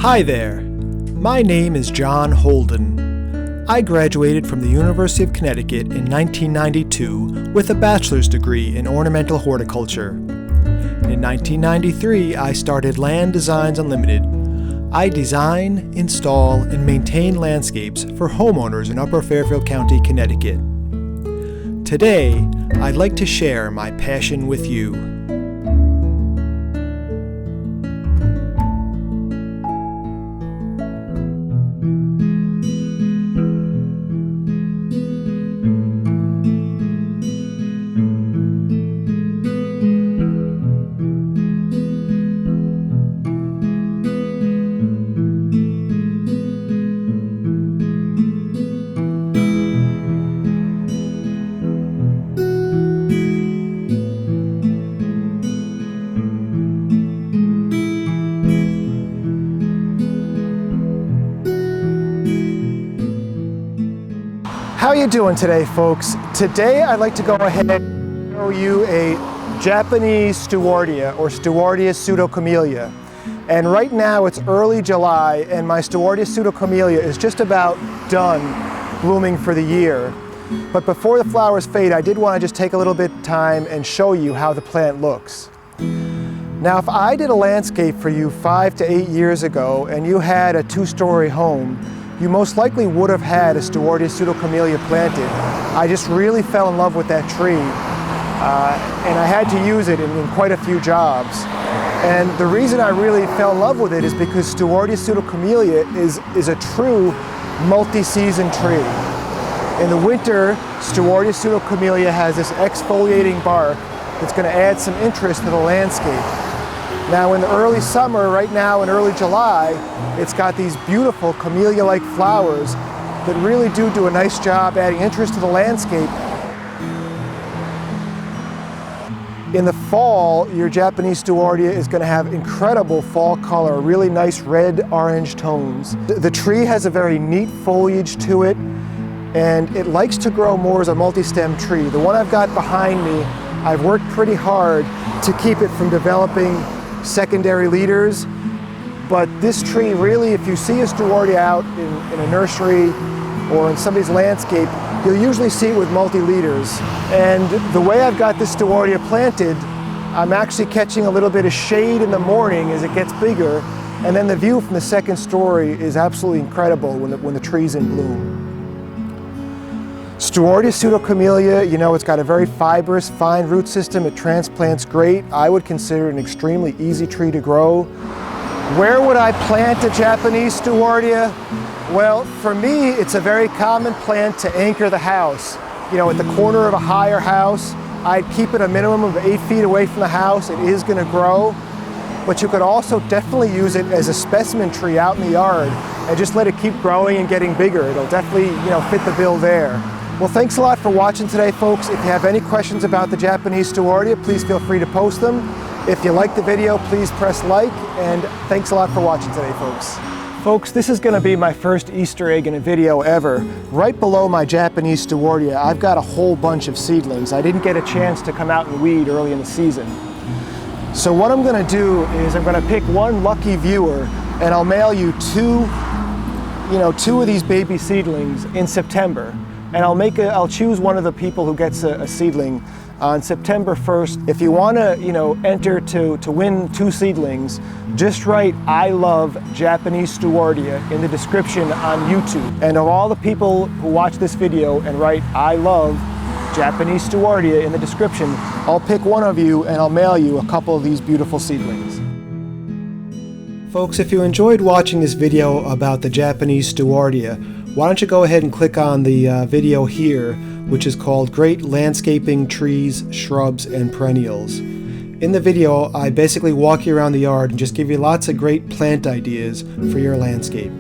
Hi there, my name is John Holden. I graduated from the University of Connecticut in 1992 with a bachelor's degree in ornamental horticulture. In 1993, I started Land Designs Unlimited. I design, install, and maintain landscapes for homeowners in Upper Fairfield County, Connecticut. Today, I'd like to share my passion with you. How are you doing today, folks? Today I'd like to go ahead and show you a Japanese Stewartia, or Stewartia Pseudocamellia. And right now it's early July and my Stewartia Pseudocamellia is just about done blooming for the year. But before the flowers fade, I did want to just take a little bit of time and show you how the plant looks. Now, if I did a landscape for you 5 to 8 years ago and you had a 2-story home, you most likely would have had a Stewartia Pseudocamellia planted. I just really fell in love with that tree and I had to use it in quite a few jobs. And the reason I really fell in love with it is because Stewartia Pseudocamellia is a true multi-season tree. In the winter, Stewartia Pseudocamellia has this exfoliating bark that's going to add some interest to the landscape. Now in the early summer, right now in early July, it's got these beautiful camellia-like flowers that really do a nice job adding interest to the landscape. In the fall, your Japanese Stewartia is going to have incredible fall color, really nice red-orange tones. The tree has a very neat foliage to it, and it likes to grow more as a multi-stem tree. The one I've got behind me, I've worked pretty hard to keep it from developing secondary leaders, but this tree really, if you see a Stewartia out in a nursery or in somebody's landscape, you'll usually see it with multi-leaders. And the way I've got this Stewartia planted, I'm actually catching a little bit of shade in the morning as it gets bigger, and then the view from the second story is absolutely incredible when the tree's in bloom. Stewartia Pseudocamellia, you know, it's got a very fibrous, fine root system. It transplants great. I would consider it an extremely easy tree to grow. Where would I plant a Japanese Stewartia? Well, for me, it's a very common plant to anchor the house. You know, at the corner of a higher house, I'd keep it a minimum of 8 feet away from the house. It is going to grow. But you could also definitely use it as a specimen tree out in the yard and just let it keep growing and getting bigger. It'll definitely, you know, fit the bill there. Well, thanks a lot for watching today, folks. If you have any questions about the Japanese Stewartia, please feel free to post them. If you like the video, please press like, and thanks a lot for watching today, folks. Folks, this is going to be my first Easter egg in a video ever. Right below my Japanese Stewartia, I've got a whole bunch of seedlings. I didn't get a chance to come out and weed early in the season. So what I'm going to do is I'm going to pick one lucky viewer, and I'll mail you two of these baby seedlings in September. And I'll choose one of the people who gets a seedling on September 1st. If you want to, enter to win 2 seedlings, just write "I love Japanese Stewartia" in the description on YouTube. And of all the people who watch this video and write "I love Japanese Stewartia" in the description, I'll pick one of you and I'll mail you a couple of these beautiful seedlings. Folks, if you enjoyed watching this video about the Japanese Stewartia, why don't you go ahead and click on the video here, which is called Great Landscaping Trees, Shrubs, and Perennials. In the video, I basically walk you around the yard and just give you lots of great plant ideas for your landscape.